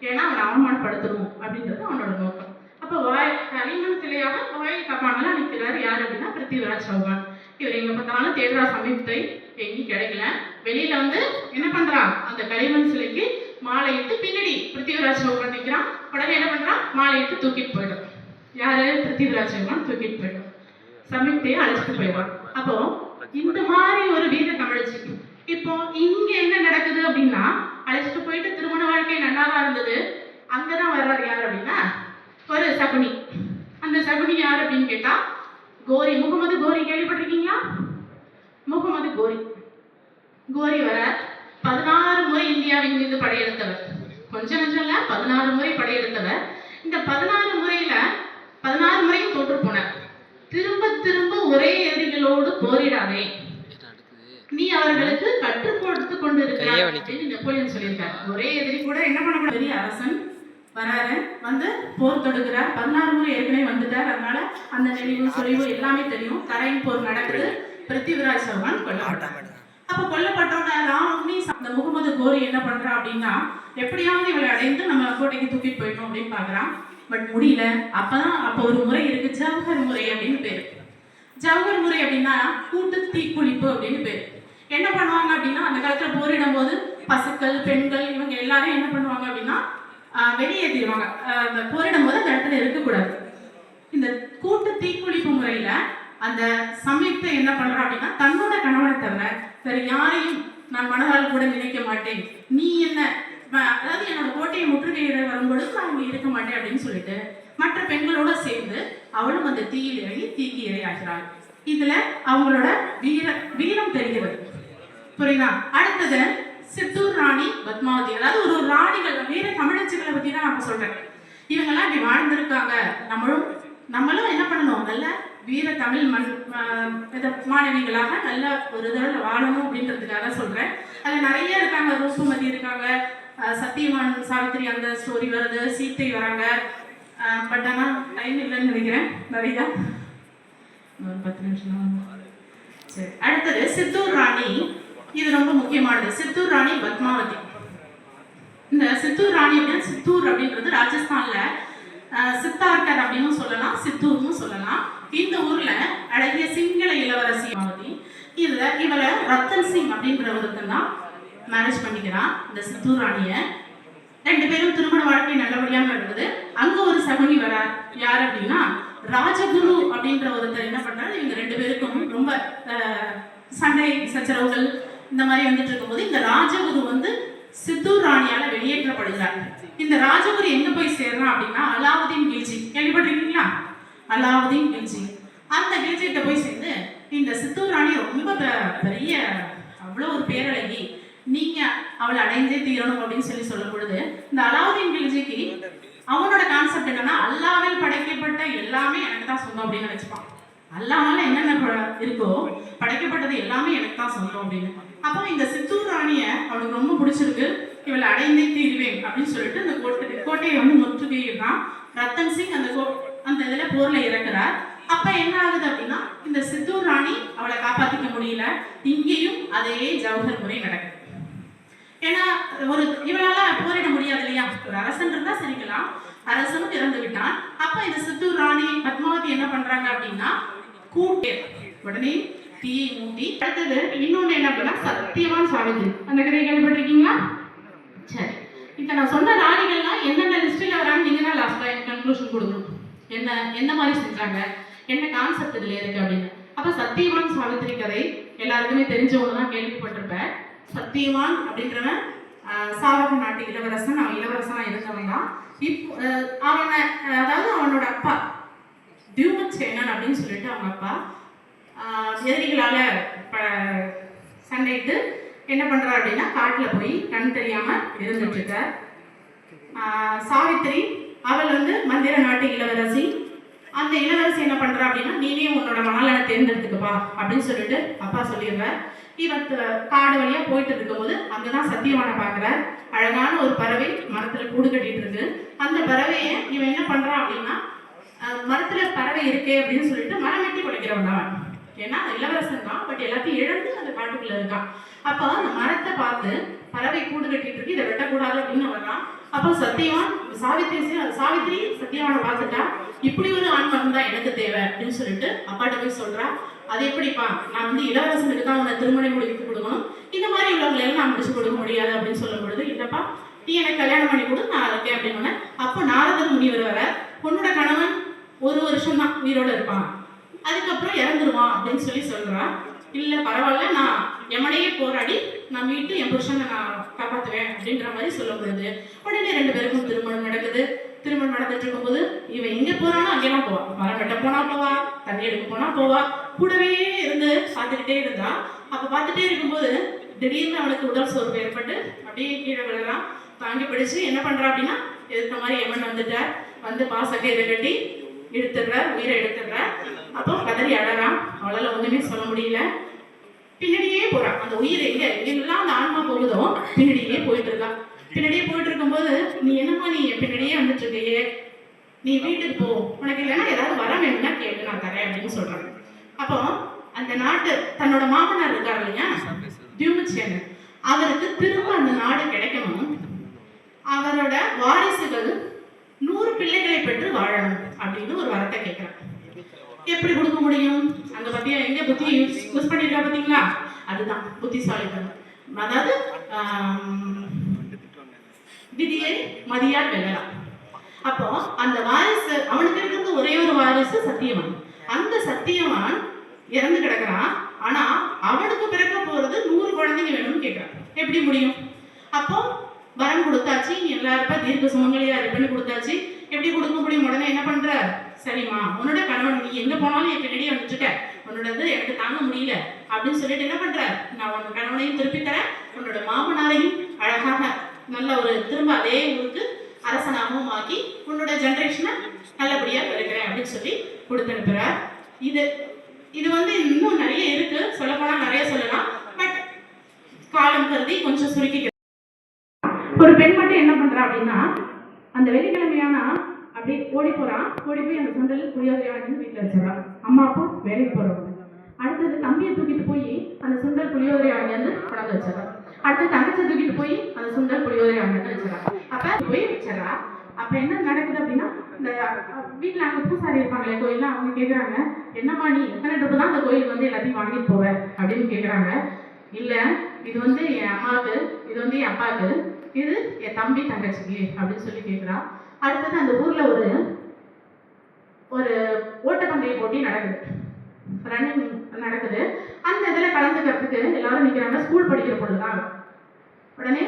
ஏன்னா அவனை அவமானப்படுத்தணும் அப்படின்றது அவனோட நோக்கம். அப்போ களிமண் சிலையாக வாயில் காப்பாளனாக நிற்கிறாரு யார் அப்படின்னா பிருத்திவிராஜ் சௌகான். இவர் எங்க பார்த்தாலும் தேடுறா சம்யுக்தை, எங்கேயும் கிடைக்கல. வெளியில வந்து என்ன பண்றான், அந்த களிமண் சிலைக்கு மாலையிட்டு பின்னாடி பிருத்திவிராஜ் சௌகான் நிற்கிறான். உடனே என்ன பண்றான், மாலையிட்டு தூக்கிட்டு போயிடும். யாரு, பிருத்திவிராஜ் சௌகான் தூக்கிட்டு போயிடும், சம்யுக்தையை அழைச்சிட்டு போயிடுவான். அப்போ இந்த மாதிரி ஒரு வீர தமிழச்சி. இப்போ இங்க என்ன நடக்குது அப்படின்னா அழைச்சிட்டு போயிட்டு திருமண வாழ்க்கை நல்லாதான் இருந்தது. அங்கதான் வர்றாரு யார் அப்படின்னா ஒரு சகுனி. அந்த சகுனி யார் அப்படின்னு கேட்டா கோரி, முகமது கோரி கேள்விப்பட்டிருக்கீங்களா? முகமது கோரி. கோரி வர 16 முறை இந்தியாவின் மீது படையெடுத்தவர். கொஞ்சம் நஞ்சம் இல்ல, 16 முறை படையெடுத்தவர். இந்த 16 முறையில 16 முறையும் தோற்று போனார். திரும்ப திரும்ப ஒரே எதிரிகளோடு போரிடாதே, நீ அவர்களுக்கு கற்றுக் கொடுத்து கொண்டிருக்கிறாய் அப்படின்னு நெப்போலியன் சொல்லியிருக்கார். ஒரே எதிரி கூட என்ன பண்ணக்கூடாது, பெரிய அரசன் வராரு, வந்து போர் தொடுக்கிறார். 16 முறை ஏற்கனவே வந்துட்டார். அதனால அந்த நெளிவு சொலிவு எல்லாமே தெரியும். தரையின் போர் நடக்குது, பிருத்திவிராஜ் சௌகான் கொல்லப்பட்டார். அப்ப கொல்லப்பட்டோன்னா ராமி அந்த முகமது கோரி என்ன பண்றா அப்படின்னா எப்படியாவது இவளை அடைந்து நம்ம கோட்டைக்கு தூக்கிட்டு போயிட்டோம் அப்படின்னு பாக்குறான். பட் முடியல. அப்ப ஒரு முறை இருக்கு, ஜவஹர் முறை அப்படின்னு பேரு. ஜவஹர் முறை அப்படின்னா கூட்டு தீக்குளிப்பு அப்படின்னு பேரு. என்ன பண்ணுவாங்க அப்படின்னா அந்த காலத்துல போரிடும் போது பசுக்கள், பெண்கள் இவங்க எல்லாரும் என்ன பண்ணுவாங்க அப்படின்னா வெளியேற்றிடுவாங்க. அந்த போரிடும் போது அந்த இடத்துல இருக்கக்கூடாது. இந்த கூட்டு தீக்குளிப்பு முறையில அந்த சம்யுக்தை என்ன பண்றா அப்படின்னா தன்னோட கணவனை தவிர வேற யாரையும் நான் மனதால் கூட நினைக்க மாட்டேன், நீ என்ன, அதாவது என்னோட கோட்டையை முற்றுகையிட வரும்பொழுது நான் இங்க இருக்க மாட்டேன் அப்படின்னு சொல்லிட்டு மற்ற பெண்களோட சேர்ந்து அவளும் அந்த தீயில் இறங்கி தீக்கு இரையாகிறாள். இதுல அவங்களோட வீரம் தெரிகிறது, புரியுதா? அடுத்தது சித்தூர் ராணி பத்மாவதி. அதாவது ஒரு ராணிகள், வீர தமிழச்சிகளை பத்தி தான் நான் சொல்றேன். இவங்கெல்லாம் இப்படி வாழ்ந்திருக்காங்க. நம்மளும் என்ன பண்ணணும், நல்ல வீர தமிழ் மாணவிகளாக நல்ல ஒரு இதில் வாழணும் அப்படின்றதுக்காக சொல்றேன். அதுல நிறைய இருக்காங்க, ரூபமதி இருக்காங்க, சத்தியவான் சாவித்திரி அந்த ஸ்டோரி வருது, சீத்தை வராங்க. பட் ஆனால் டைம் இல்லைன்னு நினைக்கிறேன், நிறைய ஒரு 10 நிமிஷம். சரி, அடுத்தது சித்தூர் ராணி. இது ரொம்ப முக்கியமானது. சித்தூர் ராணி பத்மாவதி. இந்த சித்தூர் ராணி அப்படின்னா சித்தூர் அப்படின்றது ராஜஸ்தான்ல சித்தார்கர் அப்படின்னு சொல்லலாம், சித்தூர்னு சொல்லலாம். இந்த ஊர்ல அழகிய சிங்கள இளவரசி பத்மாவதி. இவளை ரத்தன் சிங் அப்படின்ற ஒருத்தன் தான் மேரேஜ் பண்ணிக்கிறான் இந்த சித்தூர் ராணிய. 2 பேரும் திருமண வாழ்க்கை நல்லபடியாக நடக்குது. அங்க ஒரு சகுனி வரார். யார் அப்படின்னா ராஜகுரு அப்படின்ற ஒருத்தர் என்ன பண்றாரு, இவங்க 2 பேருக்கும் ரொம்ப சண்டை சச்சரவுகள் இந்த மாதிரி வந்துட்டு இருக்கும்போது இந்த ராஜகுரு வந்து சித்தூர் ராணியால வெளியேற்றப்படுகிறார். இந்த ராஜகுரு எங்க போய் சேர்றான் அப்படின்னா அலாவுதீன் கில்ஜி, கேள்விப்பட்டிருக்கீங்களா? அலாவுதீன் கில்ஜி, அந்த கில்ஜிட்ட போய் சேர்ந்து இந்த சித்தூர் ராணி ரொம்ப பெரிய அவ்வளோ ஒரு பேரழகி, நீங்க அவளை அடைந்தே தீரணும் அப்படின்னு சொல்லும் பொழுது இந்த அலாவுதீன் கில்ஜிக்கு அவனோட கான்செப்ட் என்னன்னா அல்லாவில் படைக்கப்பட்ட எல்லாமே எனக்கு தான் சொந்தம் அப்படின்னு நினைச்சுப்பான். அல்லாஹ்வால என்னென்ன இருக்கோ படைக்கப்பட்டது எல்லாமே எனக்கு தான் சொந்தம் அப்படின்னு. அப்போ இந்த சித்தூர் ராணியை அவனுக்கு ரொம்ப பிடிச்சிருக்கு, இவளை அடைந்தே தீருவேன் அப்படின்னு சொல்லிட்டு அந்த கோட்டையை வந்து முற்றுகையிடுறான். ரத்தன் சிங் அந்த இதுல போர்ல இறக்குறார். அப்ப என்ன ஆகுது அப்படின்னா இந்த சித்தூர் ராணி அவளை காப்பாத்திக்க முடியல. இங்கேயும் அதே ஜவஹர் முறை நடக்குது. ஏன்னா இவளால போரிட முடியாது இல்லையா, ஒரு அரசன் இருந்தா சரிக்கலாம், அரசனும் இறந்து விட்டான். அப்ப இந்த சித்தூர் ராணி பத்மாவதி என்ன பண்றாங்க அப்படின்னா கூட்டு உடனே தீயை மூட்டி. அடுத்தது இன்னொன்னு என்ன அப்படின்னா சத்தியவான் சாவித்ரி, அந்த கதையை கேள்விப்பட்டிருக்கீங்களா? சரி, இப்ப நான் சொன்ன ராணிகள்லாம் என்னென்ன லிஸ்ட்ல வராங்க நீங்க தான் லாஸ்ட்ல கன்க்ளூஷன் கொடுக்கணும். என்ன மாதிரி செஞ்சாங்க, என்ன கான்செப்ட் இதுல இருக்கு அப்படின்னு. அப்ப சத்தியவான் சாவித்ரி கதை எல்லாருக்குமே தெரிஞ்சவங்க தான் கேள்விப்பட்டிருப்பேன். சத்தியவான் அப்படின்றவன் சாவக நாட்டு இளவரசன், அவன் இளவரசனா இருந்தவன் தான். இப்போ அதாவது அவனோட அப்பா தியூமச்சேனன் அப்படின்னு சொல்லிட்டு அவங்க அப்பா எதிரிகளால சண்டையிட்டு என்ன பண்றா அப்படின்னா காட்டுல போய் கண் தெரியாம இருந்துட்டு இருக்க. சாவித்ரி அவள் வந்து மந்திர நாட்டு இளவரசி. அந்த இளவரசி என்ன பண்றா அப்படின்னா நீனே உன்னோட மணாலனை தேர்ந்தெடுத்துக்கப்பா அப்படின்னு சொல்லிட்டு அப்பா சொல்லிடுறார். இவன் காடு வழியா போயிட்டு இருக்கும்போது அங்கதான் சத்தியவானை பாக்குறார். அழகான ஒரு பறவை மரத்துல கூடு கட்டிட்டு இருக்கு. அந்த பறவையை இவன் என்ன பண்றான் அப்படின்னா மரத்துல பறவை இருக்கே அப்படின்னு சொல்லிட்டு மரம் வெட்டி குலைக்கிறவன் தான். ஏன்னா இளவரசன் தான், பட் எல்லாத்தையும் இழந்து அந்த காட்டுக்குள்ள இருக்கான். அப்போ அந்த மரத்தை பார்த்து பறவை கூடு கட்டிட்டு இருக்கு, இதை வெட்டக்கூடாது அப்படின்னு வர்றான். அப்போ சத்தியவான் சாவித்ரி சத்தியவானை பார்த்துட்டா, இப்படி ஒரு ஆண் மகன் தான் எனக்கு தேவை அப்படின்னு சொல்லிட்டு அப்பாட்ட போய் சொல்றா. அது எப்படிப்பா, நான் வந்து இளவரசனுக்கு தான் உன்னை திருமணம் முடித்து கொடுக்கணும், இந்த மாதிரி உள்ளவங்களை எல்லாம் நான் முடிச்சு கொடுக்க முடியாது அப்படின்னு சொல்லும் பொழுது, இல்லப்பா நீ எனக்கு கல்யாணம் பண்ணி கொடு, நான் இருக்கேன் அப்படின்னு. அப்போ நாரதன் முனிவர் வர, உன்னோட கணவன் 1 வருஷம் தான் உயிரோட இருப்பான், அதுக்கப்புறம் இறந்துருவான் அப்படின்னு சொல்றான். இல்லை பரவாயில்ல, நான் எமனையே போராடி நான் மீட்டு என் புருஷனை நான் காப்பாற்றுவேன் அப்படின்ற மாதிரி சொல்லும் பொழுது உடனே 2 பேருக்கும் திருமணம் நடக்குது. திருமணம் நடந்துட்டு இருக்கும்போது இவன் எங்கே போறானோ அங்கெல்லாம் போவா, மரம் வெட்ட போனா போவா, தண்ணி எடுக்க போனா போவா, கூடவே இருந்து பார்த்துக்கிட்டே இருந்தா. அப்போ பார்த்துட்டே இருக்கும்போது திடீர்னு அவனுக்கு உடல் சோர்வு ஏற்பட்டு அப்படியே கீழே விழலாம். தாங்கி பிடிச்சு என்ன பண்றா அப்படின்னா எதிர்த்த மாதிரி எமன் வந்துட்டார். வந்து பாசக்கயிறு கட்டி எடுத்துடுறார், உயிரை எடுத்துடுறார். அப்போ கதறி அழறான். அவளால் ஒண்ணுமே சொல்ல முடியல. பின்னாடியே போறான். அந்த உயிர் எங்கெல்லாம் அந்த ஆன்மா போகுதோ பின்னாடியே போயிட்டு இருக்கான். பின்னாடியே போயிட்டு இருக்கும்போது நீ என்னம்மா நீ பின்னாடியே வந்துட்டு இருக்கையே, நீ வீட்டுக்கு போ, உனக்கு இல்லைன்னா ஏதாவது வர வேணும்னா கேட்டு நான் தரேன் அப்படின்னு சொல்றாங்க. அப்போ அந்த நாட்டு தன்னோட மாமனார் இருக்காரு இல்லையா தியூமச்சேனன், அவருக்கு திரும்ப அந்த நாடு கிடைக்கணும், அவரோட வாரிசுகள் 100 பிள்ளைகளை பெற்று வாழணும் அப்படின்னு ஒரு வரத்தை கேட்கிறாங்க. எப்படி கொடுக்க முடியும்? அங்க பத்தியா எங்க புத்தி யூஸ் பண்ணிருக்கா பாத்தீங்களா? அதுதான் புத்திசாலித்தனம். அதாவது விதியை மதியால் வெல்லலாம். அப்போ அந்த வாரிசு அவனுக்கு இருக்கிறது ஒரே ஒரு வாரிசு சத்தியவான். அந்த சத்தியவான் இறந்து கிடக்குறான். ஆனா அவனுக்கு பிறக்க போறது 100 குழந்தைங்க வேணும்னு கேட்கிறான். எப்படி முடியும்? அப்போ வரம் கொடுத்தாச்சு, எல்லாருப்பா தீர்க்க சுமங்கலியா இருப்பேன்னு கொடுத்தாச்சு, எப்படி கொடுக்க முடியும்? உடனே என்ன பண்ற, சரிம்மா உன்னோட கணவன் நீ எங்க போனாலும் என் பின்னாடியே வந்துட்டுக்க, உன்னோடது எனக்கு தாங்க முடியல அப்படின்னு சொல்லிட்டு என்ன பண்ற, நான் உன் கணவனையும் திருப்பி தரேன், உன்னோட மாமனாரையும் அழகாக நல்ல ஒரு திரும்ப அதே ஊருக்கு அரசனாகவும் ஆக்கி உன்னோட ஜெனரேஷனை நல்லபடியா பெருக்கிறேன் அப்படின்னு சொல்லி கொடுத்து அனுப்புறார். இது வந்து இன்னும் நிறைய இருக்கு, சொல்ல போனா நிறைய சொல்லலாம், பட் காலம் கருதி கொஞ்சம் சுருக்கி. ஒரு பெண் மட்டும் என்ன பண்றா அப்படின்னா அந்த வெள்ளிக்கிழமையானா அப்படியே ஓடி போறான். ஓடி போய் அந்த சுண்டல் புளியோதரை வாங்கி வீட்டில் வச்சிடறான். அம்மா அப்பா வேலைக்கு போறவங்க. அடுத்தது தம்பியை தூக்கிட்டு போய் அந்த சுண்டல் புளியோதரை வாங்கி வந்து கொண்டாந்து வச்சிடறான். அடுத்து தங்கச்சை தூக்கிட்டு போய் அந்த சுண்டல் புளியோதரை வாங்கி வந்து வச்சிடறான். அப்ப போய் வச்சிடறா. அப்ப என்ன நடக்குது அப்படின்னா இந்த வீட்டுல அங்க பூசாரி இருப்பாங்களே கோயில்ல, அவங்க கேக்குறாங்க, என்னம்மா நீ எத்தனை ட்ரிப்பு தான் அந்த கோயிலுக்கு வந்து எல்லாத்தையும் வாங்கிட்டு போவ அப்படின்னு கேக்குறாங்க. இல்ல இது வந்து என் அம்மாவுக்கு, இது வந்து என் அப்பாவுக்கு, இது என் தம்பி தங்கச்சிக்கு அப்படின்னு சொல்லி கேட்குறா. அடுத்தது அந்த ஊர்ல ஒரு ஓட்டப்பந்தய போட்டி நடக்குது, ரன்னிங் நடக்குது. அந்த இதில் கலந்து கலந்துக்கிறதுக்கு எல்லாரும் நிற்கிறாங்க. ஸ்கூல் படிக்கிற பொழுதுதான். உடனே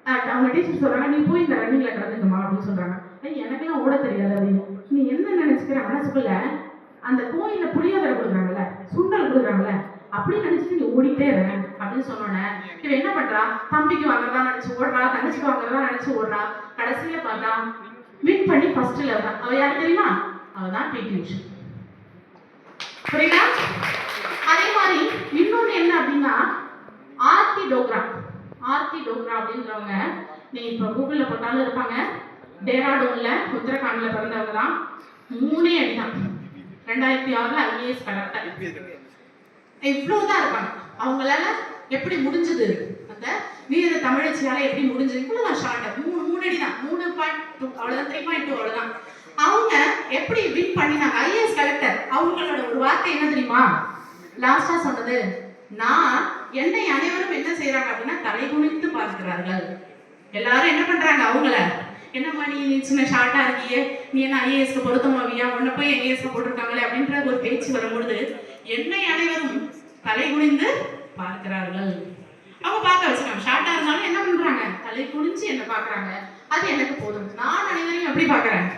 அவங்க டீச்சர் சொல்கிறாங்க, நீ போய் இந்த ரன்னிங்கில் கலந்துக்கமா அப்படின்னு சொல்கிறாங்க. எனக்கெல்லாம் ஓட தெரியாது அப்படின்னு. நீ என்ன நினச்சிக்கிற மனசுக்குள்ள, அந்த கோயிலில் புளியோதரை கொடுக்குறாங்கல்ல, சுண்டல் கொடுக்குறாங்கல்ல, அப்படி நினச்சிட்டு நீ ஓடிட்டே இரு அப்படின்னு சொன்னோன்னே இவன் என்ன பண்ணுறா, தம்பிக்கு வாங்குறதா நினச்சி ஓடுறா, தங்கச்சிக்கு வாங்குறதா நினச்சி ஓடுறா. கடைசியில் பார்த்தா வின் பண்ணி ஃபர்ஸ்ட்ல தான். அவள் யார் தெரியுமா? அவள் தான் பிடி உஷா. புரியுதா? அதே மாதிரி இன்னொன்று என்ன அப்படின்னா, ஆர்த்தி டோக்ரா அப்படின்றவங்க நீங்க இப்போ கூகுளில் போட்டாலும் இருப்பாங்க. டேராடூன்ல உத்தரகாண்ட்ல பிறந்தவங்க தான். 3 அடி தான். 2006 IAS கலெக்டர். இவ்வளவுதான் இருப்பாங்க. அவங்களால எப்படி முடிஞ்சது, அந்த வீர தமிழச்சியால எப்படி முடிஞ்சது? இவ்வளவுதான் ஷார்ட். 3 அடி தான். 3.2 அவ்வளவுதான், 3.2 அவ்வளவுதான். அவங்க எப்படி வின் பண்ணினாங்க? IAS collector. அவங்களோட ஒரு வார்த்தை என்ன தெரியுமா? லாஸ்டா சொன்னது, நான் என்னை அனைவரும் என்ன செய்யறாங்க அப்படின்னா தலை குனிந்து பார்க்கிறார்கள். எல்லாரும் என்ன பண்றாங்க, அவங்கள என்னம்மா நீ சின்ன ஷார்ட்டா இருக்கியே, நீ என்ன IASக்கு பொருத்தமாவியா, உன்னை போய் IASக்கு போட்டிருக்காங்களே அப்படின்ற ஒரு பேச்சு வரும்பொழுது என்னை அனைவரும் தலை குனிந்து பார்க்கிறார்கள். அவங்க பார்க்க வச்சுக்காங்க. ஷார்ட்டா இருந்தாலும் என்ன பண்றாங்க, தலை குனிஞ்சு என்ன பார்க்கறாங்க. அது எனக்கு போதும். நான் அனைவரையும் எப்படி பார்க்கறேன்,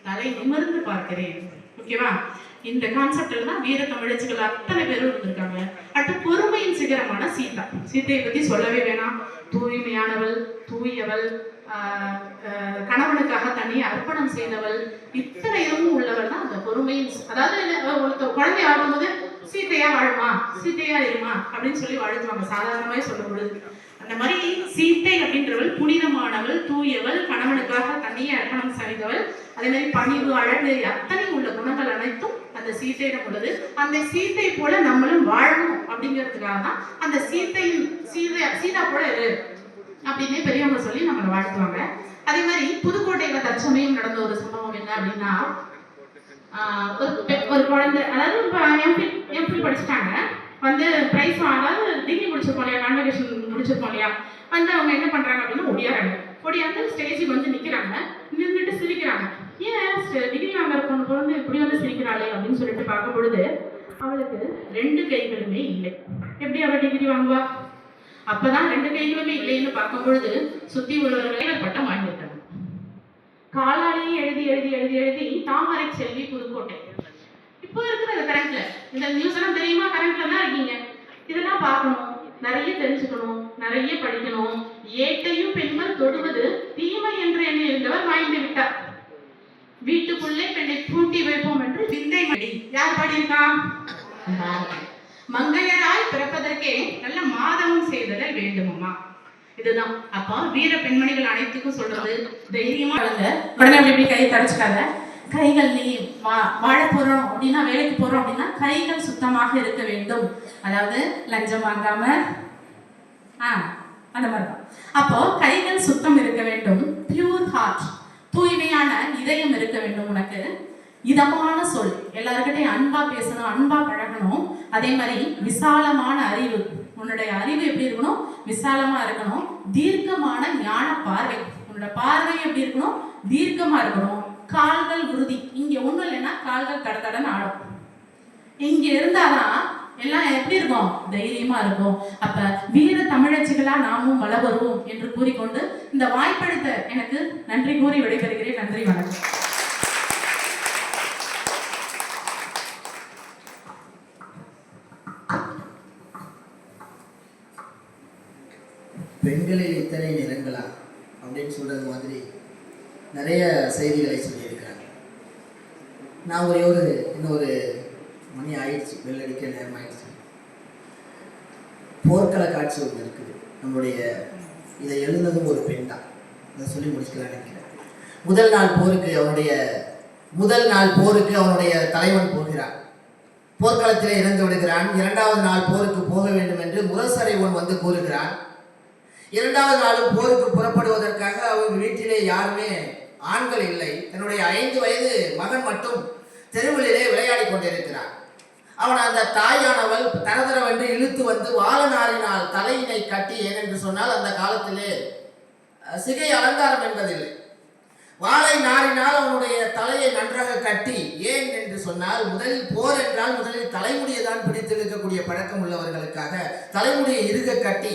தலை நிமிர்ந்து பார்க்கிறேன். ஓகேவா? இந்த கான்செப்ட்ல தான் வீர தமிழச்சிகள் அத்தனை பேரும் இருந்திருக்காங்க. அடுத்து பொறுமையின் சிகரமான சீதா. சீதையை பத்தி சொல்லவே வேணாம். தூய்மையானவள், தூயவள், கணவனுக்காக தனியை அர்ப்பணம் செய்தவள், இத்தனையும் உள்ளவள் தான் அந்த பொறுமையின். அதாவது குழந்தை ஆகும்போது சீத்தையா வாழுமா, சீத்தையா இருமா அப்படின்னு சொல்லி வாழ்த்துவாங்க சாதாரணமாவே சொல்லும் பொழுது. அந்த மாதிரி சீத்தை அப்படின்றவள் புனிதமானவள், தூயவள், கணவனுக்காக தனியை அர்ப்பணம் செய்தவள். அதே மாதிரி பணிவு, அழகு, அத்தனை உள்ள குணங்கள் அனைத்தும் அந்த சீத்தையிடம் உள்ளது. அந்த சீத்தை போல நம்மளும் வாழணும் அப்படிங்கிறதுக்காக தான் அந்த சீதா போல இரு அப்படின்னு பெரியவங்க சொல்லி நம்மளை வாழ்த்துவாங்க. அதே மாதிரி புதுக்கோட்டையில தற்சமயம் நடந்த ஒரு சம்பவம் என்ன அப்படின்னா, ஒரு குழந்தை, அதாவது எம்பி படிச்சுட்டாங்க, வந்து பிரைஸ், அதாவது டிகிரி முடிச்சிருப்போம் இல்லையா, கான்வெகேஷன் முடிச்சிருப்போம் இல்லையா, வந்து அவங்க என்ன பண்றாங்க அப்படின்னா ஒடியாந்து ஸ்டேஜுக்கு வந்து நிக்கிறாங்க. நின்றுட்டு சிரிக்கிறாங்க. ஏன் டிகிரி வாங்குற பொண்ணு இப்படி வந்து சிரிக்கிறாளே அப்படின்னு சொல்லிட்டு பார்க்கும் பொழுது அவளுக்கு 2 கைகளுமே இல்லை. எப்படி அவள் டிகிரி வாங்குவா? அப்பதான் 2 கைகளுமே இல்லைன்னு பார்க்கும் பொழுது சுத்தி உள்ளவர்கள் பட்டம் வாங்கிட்டாங்க. காலாலேயே எழுதி எழுதி எழுதி எழுதி தாமரை செல்வி புதுக்கோட்டை. இப்போ இருக்கிறது கரண்ட்ல. இந்த நியூஸ் எல்லாம் தெரியுமா? கரண்ட்ல தான் இருக்கீங்க. இதெல்லாம் பார்க்கணும், நிறைய தெரிஞ்சுக்கணும், நிறைய படிக்கணும். ஏட்டையும் பெண்கள் தொடுவது தீமை என்று எண்ணி இருந்தவர் வாய்ந்து விட்டார். வீட்டுக்குள்ளே பெண்ணை பூட்டி வைப்போம் என்று விந்தை மடி. யார் பாடியிருக்கான்? மங்கையராய் பிறப்பதற்கே நல்ல மாதவம் செய்தல் வேண்டுமம்மா. இதுதான். அப்போ வீர பெண்மணிகள் அனைத்துக்கும் சொல்றது, தைரியமா வளங்க. உடனே அப்படி கை தடைச்சுக்காத. கைகள், நீ வாழ போறோம் அப்படின்னா, வேலைக்கு போறோம் அப்படின்னா கைகள் சுத்தமாக இருக்க வேண்டும். அதாவது லஞ்சம் வாங்காம, அந்த மாதிரிதான். அப்போ கைகள் சுத்தம் இருக்க வேண்டும். பியூர் ஹார்ட், தூய்மையான இதயம் இருக்க வேண்டும். உனக்கு இதமான சொல், எல்லாருக்கிட்டையும் அன்பா பேசணும், அன்பா பழகணும். அதே மாதிரி விசாலமான அறிவு, உன்னுடைய அறிவு எப்படி இருக்கணும்? விசாலமா இருக்கணும். தீர்க்கமான ஞான பார்வை, உன்னோட பார்வை எப்படி இருக்கணும்? தீர்க்கமா இருக்கணும். கால்கள் உறுதி. இங்க ஒண்ணும் இல்லைன்னா கால்கள் தடதடன்னு ஆடும். இங்க இருந்தாதான் எல்லாம் எப்படி இருக்கும்? தைரியமா இருக்கும். அப்ப வீர தமிழச்சிகளா நாமும் வளருவோம் என்று கூறிக்கொண்டு இந்த வாய்ப்பளித்த எனக்கு நன்றி கூறி விடைபெறுகிறேன். நன்றி, வணக்கம். பெண்களில் இத்தனை நிறங்களா அப்படின்னு சொல்றது மாதிரி நிறைய செய்திகளை சொல்லியிருக்கிறாங்க. நான் இன்னொரு மணி ஆயிடுச்சு, வெள்ளடிக்க நேரம் ஆயிடுச்சு. போர்க்கள காட்சி ஒன்று இருக்குது. நம்மளுடைய இதை எழுந்ததும் ஒரு பெண் தான். அதை சொல்லி முடிச்சுக்கலான்னு நினைக்கிறேன். முதல் நாள் போருக்கு அவனுடைய தலைவன் போகிறான். போர்க்களத்திலே இறந்து விடுகிறான். 2வது நாள் போருக்கு போக வேண்டும் என்று முரசறைவன் வந்து கூறுகிறான். 2வது நாளும் போருக்கு புறப்படுவதற்காக அவங்க வீட்டிலே யாருமே ஆண்கள் இல்லை. தன்னுடைய 5 வயது மகன் மட்டும் தெருவிலே விளையாடி கொண்டிருக்கிறான். அவன் அந்த தாயானவள் தரதரவென்று இழுத்து வந்து வாழநாரினால் தலையினை கட்டி, ஏனென்று சொன்னால் அந்த காலத்திலே சிகை அலங்காரம் என்பதில்லை. வாளை நாரினால் அவனுடைய தலையை நன்றாக கட்டி, ஏன் என்று சொன்னால் முதலில் போர் என்றால் முதலில் தலைமுடியை தான் பிடித்து இழுக்கக்கூடிய பழக்கம் உள்ளவர்களுக்காக தலைமுடியை இறுக கட்டி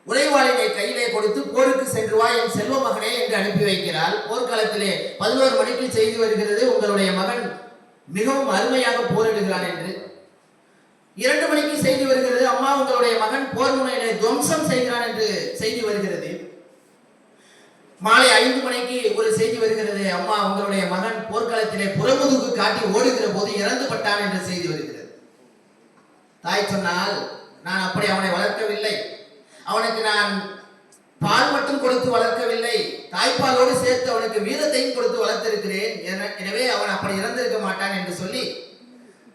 உரைவாளினை கையிலே கொடுத்து போருக்கு சென்று வா என் செல்வ மகனே என்று அனுப்பி வைக்கிறாள். போர்க்களத்திலே 11 மணிக்கு செய்தி வருகிறது, உங்களுடைய மகன் மிகவும் அருமையாக போரிடுகிறான் என்று. 2 மணிக்கு செய்தி வருகிறது, அம்மா உங்களுடைய மகன் போர் முனையிலே துவம்சம் செய்கிறான் என்று செய்தி வருகிறது. மாலை 5 மணிக்கு ஒரு செய்தி வருகிறது, அம்மா உங்களுடைய மகன் போர்க்களத்திலே புறமுதுகு காட்டி ஓடுகிற போது இறந்து பட்டான் என்ற செய்தி வருகிறது. தாய் சொன்னால், நான் அப்படி அவனை வளர்க்கவில்லை, அவனுக்கு நான் பால் மட்டும் கொடுத்து வளர்க்கவில்லை, தாய்ப்பாலோடு சேர்த்து அவனுக்கு வீரத்தையும் கொடுத்து வளர்த்திருக்கிறேன், எனவே அவன் அப்படி இறந்திருக்க மாட்டான் என்று சொல்லி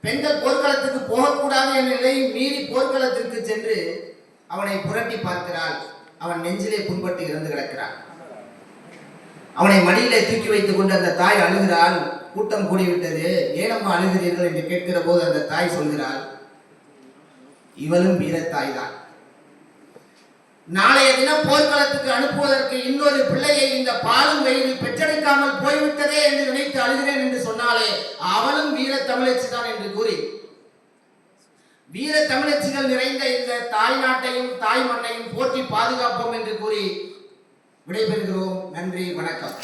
பெண்கள் போர்க்களத்துக்கு போகக்கூடாது என்ற நிலையை மீறி போர்க்களத்திற்கு சென்று அவனை புரட்டி பார்க்கிறாள். அவன் நெஞ்சிலே புண்பட்டு இறந்து கிடக்கிறான். அவனை மடியிலே தூக்கி வைத்துக் கொண்டு அந்த தாய் அழுகிறாள். கூட்டம் கூடிவிட்டது, ஏனம்மா அழுகிறீர்கள் என்று கேட்கிற போது அந்த தாய் சொல்கிறாள், இவளும் வீரத்தாய் தான். நாளைய தினம் போர்க்களத்துக்கு அனுப்புவதற்கு இன்னொரு பிள்ளையை இந்த பாலும் வயிறில் பெற்றெடுக்காமல் போய்விட்டதே என்று நினைத்து அழுகிறேன் என்று சொன்னாலே அவளும் வீர தமிழச்சி தான் என்று கூறி, வீர தமிழச்சிகள் நிறைந்த இந்த தாய் நாட்டையும் தாய் மண்ணையும் போற்றி பாதுகாப்போம் என்று கூறி விடைபெறுகிறோம். நன்றி, வணக்கம்.